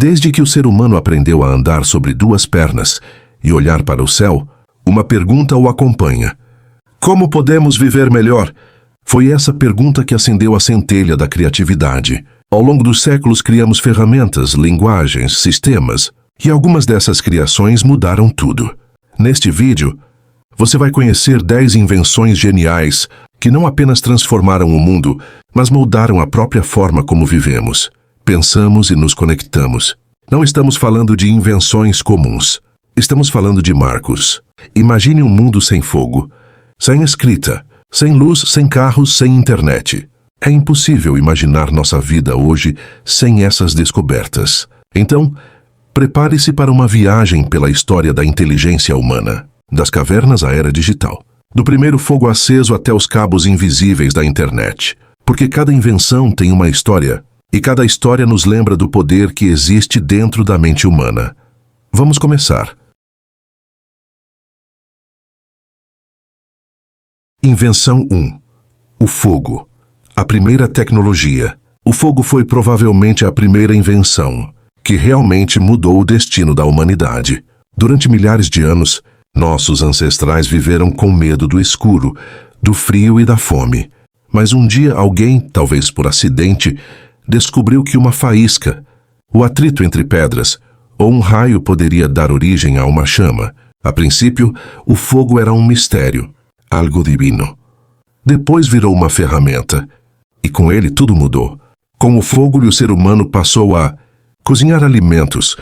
Desde que o ser humano aprendeu a andar sobre duas pernas e olhar para o céu, uma pergunta o acompanha: como podemos viver melhor? Foi essa pergunta que acendeu a centelha da criatividade. Ao longo dos séculos criamos ferramentas, linguagens, sistemas, e algumas dessas criações mudaram tudo. Neste vídeo, você vai conhecer 10 invenções geniais que não apenas transformaram o mundo, mas moldaram a própria forma como vivemos, pensamos e nos conectamos. Não estamos falando de invenções comuns. Estamos falando de marcos. Imagine um mundo sem fogo, sem escrita, sem luz, sem carros, sem internet. É impossível imaginar nossa vida hoje sem essas descobertas. Então, prepare-se para uma viagem pela história da inteligência humana, das cavernas à era digital, do primeiro fogo aceso até os cabos invisíveis da internet. Porque cada invenção tem uma história, e cada história nos lembra do poder que existe dentro da mente humana. Vamos começar. Invenção 1. O fogo. A primeira tecnologia. O fogo foi provavelmente a primeira invenção que realmente mudou o destino da humanidade. Durante milhares de anos, nossos ancestrais viveram com medo do escuro, do frio e da fome. Mas um dia alguém, talvez por acidente, descobriu que uma faísca, o atrito entre pedras, ou um raio poderia dar origem a uma chama. A princípio, o fogo era um mistério, algo divino. Depois virou uma ferramenta, e com ele tudo mudou. Com o fogo, o ser humano passou a cozinhar alimentos,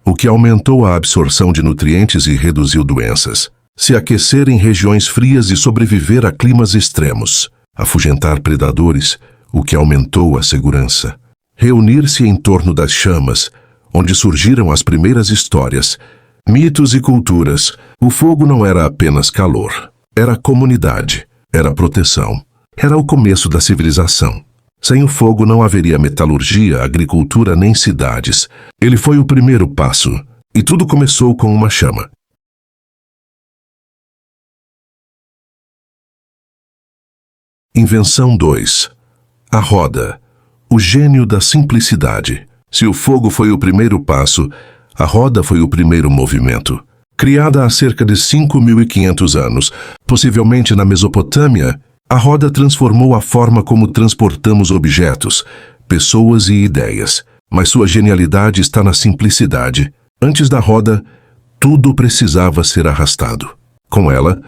o que aumentou a absorção de nutrientes e reduziu doenças. Se aquecer em regiões frias e sobreviver a climas extremos. Afugentar predadores, o que aumentou a segurança. Reunir-se em torno das chamas, onde surgiram as primeiras histórias, mitos e culturas. O fogo não era apenas calor. Era comunidade, era proteção, era o começo da civilização. Sem o fogo não haveria metalurgia, agricultura nem cidades. Ele foi o primeiro passo, e tudo começou com uma chama. Invenção 2. A roda. O gênio da simplicidade. Se o fogo foi o primeiro passo, a roda foi o primeiro movimento. Criada há cerca de 5.500 anos, possivelmente na Mesopotâmia, a roda transformou a forma como transportamos objetos, pessoas e ideias. Mas sua genialidade está na simplicidade. Antes da roda, tudo precisava ser arrastado. Com ela,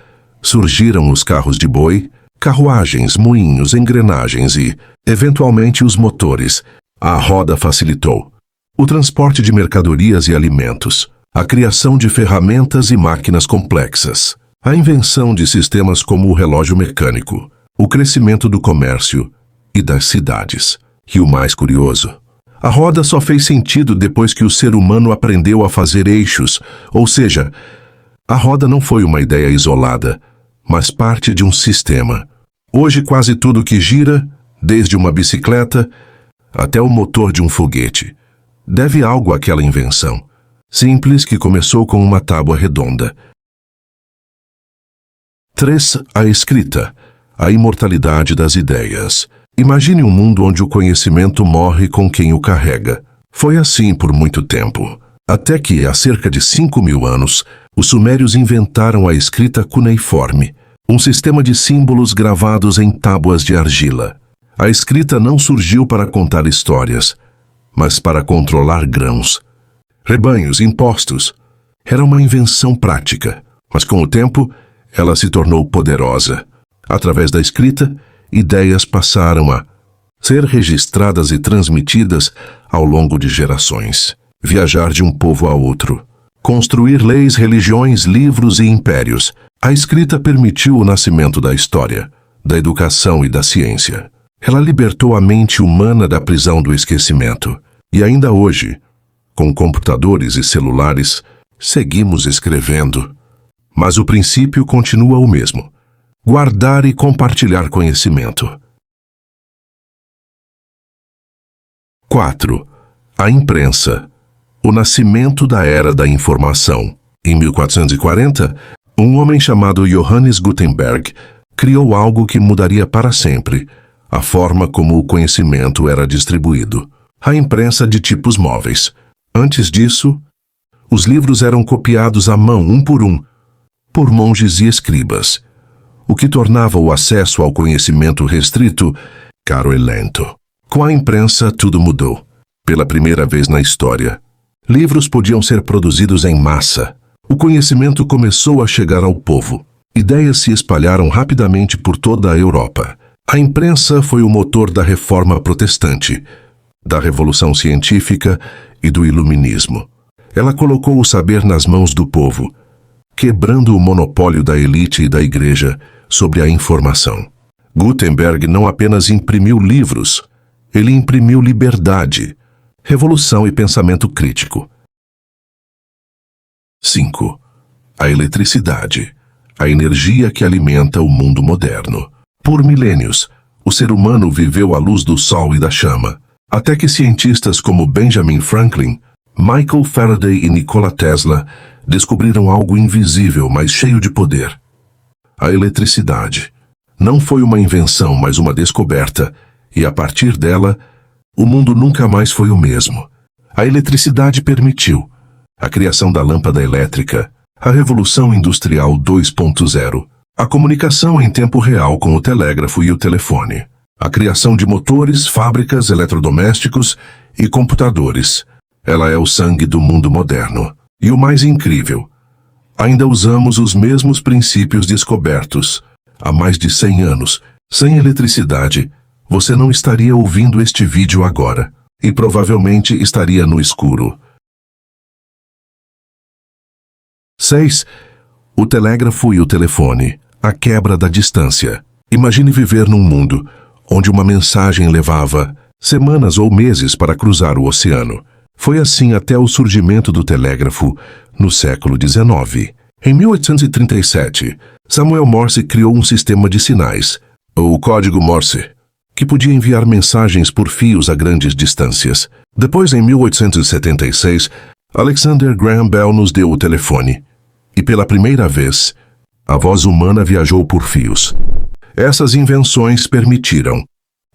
surgiram os carros de boi, carruagens, moinhos, engrenagens e, eventualmente, os motores. A roda facilitou o transporte de mercadorias e alimentos, a criação de ferramentas e máquinas complexas, a invenção de sistemas como o relógio mecânico, o crescimento do comércio e das cidades. E o mais curioso, a roda só fez sentido depois que o ser humano aprendeu a fazer eixos, ou seja, a roda não foi uma ideia isolada, mas parte de um sistema. Hoje quase tudo que gira, desde uma bicicleta até o motor de um foguete, deve algo àquela invenção, simples que começou com uma tábua redonda. 3. A escrita. A imortalidade das ideias. Imagine um mundo onde o conhecimento morre com quem o carrega. Foi assim por muito tempo, até que, há cerca de 5.000 anos, os sumérios inventaram a escrita cuneiforme, um sistema de símbolos gravados em tábuas de argila. A escrita não surgiu para contar histórias, mas para controlar grãos, rebanhos, impostos. Era uma invenção prática, mas com o tempo, ela se tornou poderosa. Através da escrita, ideias passaram a ser registradas e transmitidas ao longo de gerações. Viajar de um povo a outro. Construir leis, religiões, livros e impérios. A escrita permitiu o nascimento da história, da educação e da ciência. Ela libertou a mente humana da prisão do esquecimento. E ainda hoje, com computadores e celulares, seguimos escrevendo. Mas o princípio continua o mesmo: guardar e compartilhar conhecimento. 4. A imprensa. O nascimento da era da informação. Em 1440, um homem chamado Johannes Gutenberg criou algo que mudaria para sempre a forma como o conhecimento era distribuído. A imprensa de tipos móveis. Antes disso, os livros eram copiados à mão, um, por monges e escribas, o que tornava o acesso ao conhecimento restrito, caro e lento. Com a imprensa, tudo mudou. Pela primeira vez na história, livros podiam ser produzidos em massa. O conhecimento começou a chegar ao povo. Ideias se espalharam rapidamente por toda a Europa. A imprensa foi o motor da Reforma Protestante, da Revolução Científica e do Iluminismo. Ela colocou o saber nas mãos do povo, quebrando o monopólio da elite e da igreja sobre a informação. Gutenberg não apenas imprimiu livros, ele imprimiu liberdade, revolução e pensamento crítico. 5. A eletricidade, a energia que alimenta o mundo moderno. Por milênios, o ser humano viveu à luz do sol e da chama, até que cientistas como Benjamin Franklin, Michael Faraday e Nikola Tesla descobriram algo invisível, mas cheio de poder. A eletricidade não foi uma invenção, mas uma descoberta, e a partir dela, o mundo nunca mais foi o mesmo. A eletricidade permitiu a criação da lâmpada elétrica, a Revolução Industrial 2.0, a comunicação em tempo real com o telégrafo e o telefone, a criação de motores, fábricas, eletrodomésticos e computadores. Ela é o sangue do mundo moderno. E o mais incrível, ainda usamos os mesmos princípios descobertos há mais de 100 anos. Sem eletricidade, você não estaria ouvindo este vídeo agora, e provavelmente estaria no escuro. 6. O telégrafo e o telefone, a quebra da distância. Imagine viver num mundo onde uma mensagem levava semanas ou meses para cruzar o oceano. Foi assim até o surgimento do telégrafo no século XIX. Em 1837, Samuel Morse criou um sistema de sinais, o código Morse, que podia enviar mensagens por fios a grandes distâncias. Depois, em 1876, Alexander Graham Bell nos deu o telefone. E pela primeira vez, a voz humana viajou por fios. Essas invenções permitiram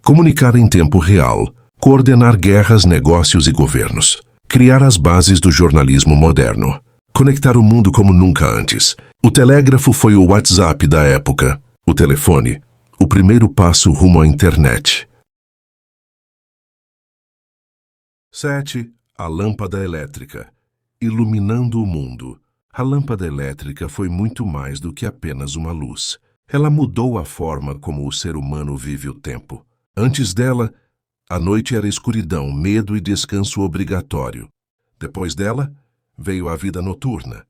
comunicar em tempo real, coordenar guerras, negócios e governos, criar as bases do jornalismo moderno, conectar o mundo como nunca antes. O telégrafo foi o WhatsApp da época, o telefone, o primeiro passo rumo à internet. 7. A lâmpada elétrica, iluminando o mundo. A lâmpada elétrica foi muito mais do que apenas uma luz. Ela mudou a forma como o ser humano vive o tempo. Antes dela, a noite era escuridão, medo e descanso obrigatório. Depois dela, veio a vida noturna,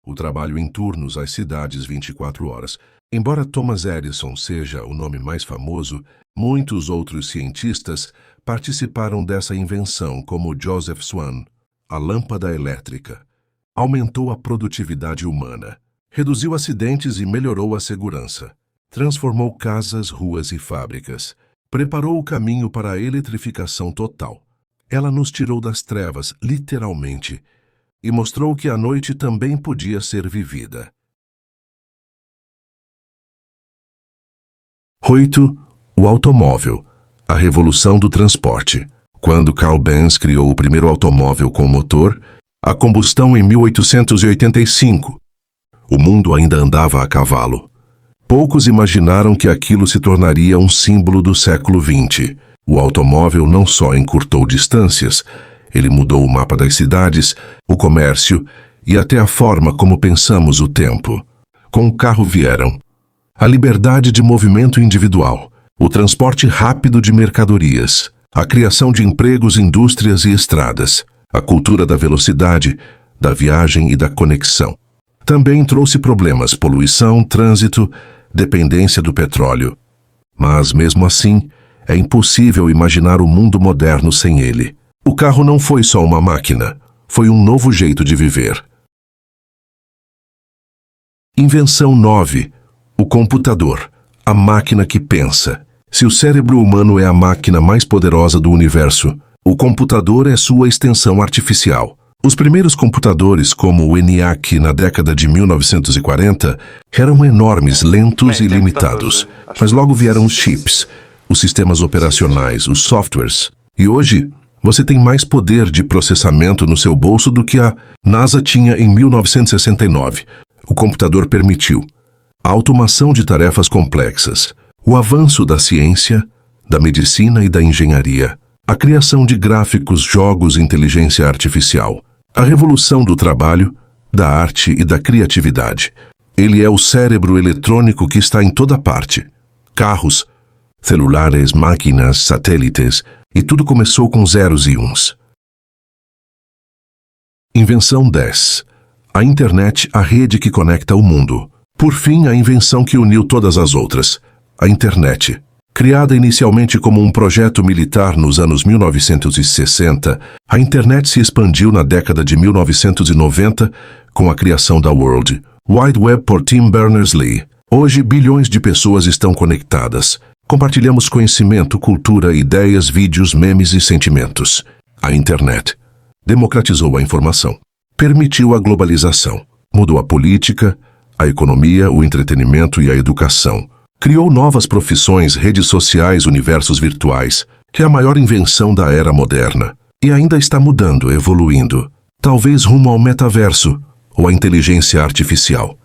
o trabalho em turnos às cidades 24 horas. Embora Thomas Edison seja o nome mais famoso, muitos outros cientistas participaram dessa invenção, como Joseph Swan. A lâmpada elétrica aumentou a produtividade humana, reduziu acidentes e melhorou a segurança, transformou casas, ruas e fábricas, preparou o caminho para a eletrificação total. Ela nos tirou das trevas, literalmente, e mostrou que a noite também podia ser vivida. 8. O automóvel, a revolução do transporte. Quando Carl Benz criou o primeiro automóvel com motor, a combustão em 1885, o mundo ainda andava a cavalo. Poucos imaginaram que aquilo se tornaria um símbolo do século XX. O automóvel não só encurtou distâncias, ele mudou o mapa das cidades, o comércio e até a forma como pensamos o tempo. Com o carro vieram a liberdade de movimento individual, o transporte rápido de mercadorias, a criação de empregos, indústrias e estradas, a cultura da velocidade, da viagem e da conexão. Também trouxe problemas, poluição, trânsito, dependência do petróleo. Mas, mesmo assim, é impossível imaginar o mundo moderno sem ele. O carro não foi só uma máquina, foi um novo jeito de viver. Invenção 9. O computador, a máquina que pensa. Se o cérebro humano é a máquina mais poderosa do universo, o computador é sua extensão artificial. Os primeiros computadores, como o ENIAC na década de 1940, eram enormes, lentos e limitados. Mas logo vieram os chips, os sistemas operacionais, os softwares. E hoje, Você tem mais poder de processamento no seu bolso do que a NASA tinha em 1969. O computador permitiu a automação de tarefas complexas, o avanço da ciência, da medicina e da engenharia, a criação de gráficos, jogos e inteligência artificial, a revolução do trabalho, da arte e da criatividade. Ele é o cérebro eletrônico que está em toda parte. Carros, celulares, máquinas, satélites, e tudo começou com zeros e uns. Invenção 10. A internet, a rede que conecta o mundo. Por fim, a invenção que uniu todas as outras. A internet. Criada inicialmente como um projeto militar nos anos 1960, a internet se expandiu na década de 1990 com a criação da World Wide Web por Tim Berners-Lee. Hoje, bilhões de pessoas estão conectadas. Compartilhamos conhecimento, cultura, ideias, vídeos, memes e sentimentos. A internet democratizou a informação, permitiu a globalização, mudou a política, a economia, o entretenimento e a educação. Criou novas profissões, redes sociais, universos virtuais, que é a maior invenção da era moderna. E ainda está mudando, evoluindo, talvez rumo ao metaverso ou à inteligência artificial.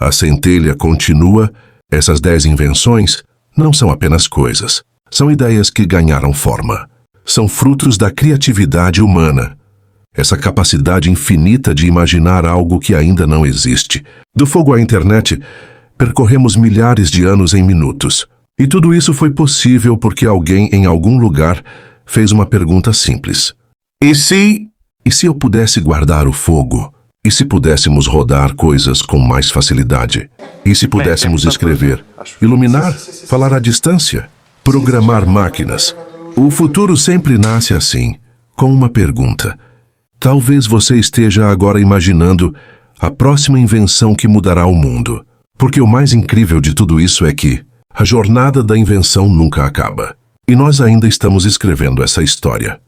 A centelha continua. Essas 10 invenções não são apenas coisas. São ideias que ganharam forma. São frutos da criatividade humana. Essa capacidade infinita de imaginar algo que ainda não existe. Do fogo à internet, percorremos milhares de anos em minutos. E tudo isso foi possível porque alguém em algum lugar fez uma pergunta simples. E se eu pudesse guardar o fogo? E se pudéssemos rodar coisas com mais facilidade? E se pudéssemos escrever, iluminar, falar à distância, programar máquinas? O futuro sempre nasce assim, com uma pergunta. Talvez você esteja agora imaginando a próxima invenção que mudará o mundo. Porque o mais incrível de tudo isso é que a jornada da invenção nunca acaba. E nós ainda estamos escrevendo essa história.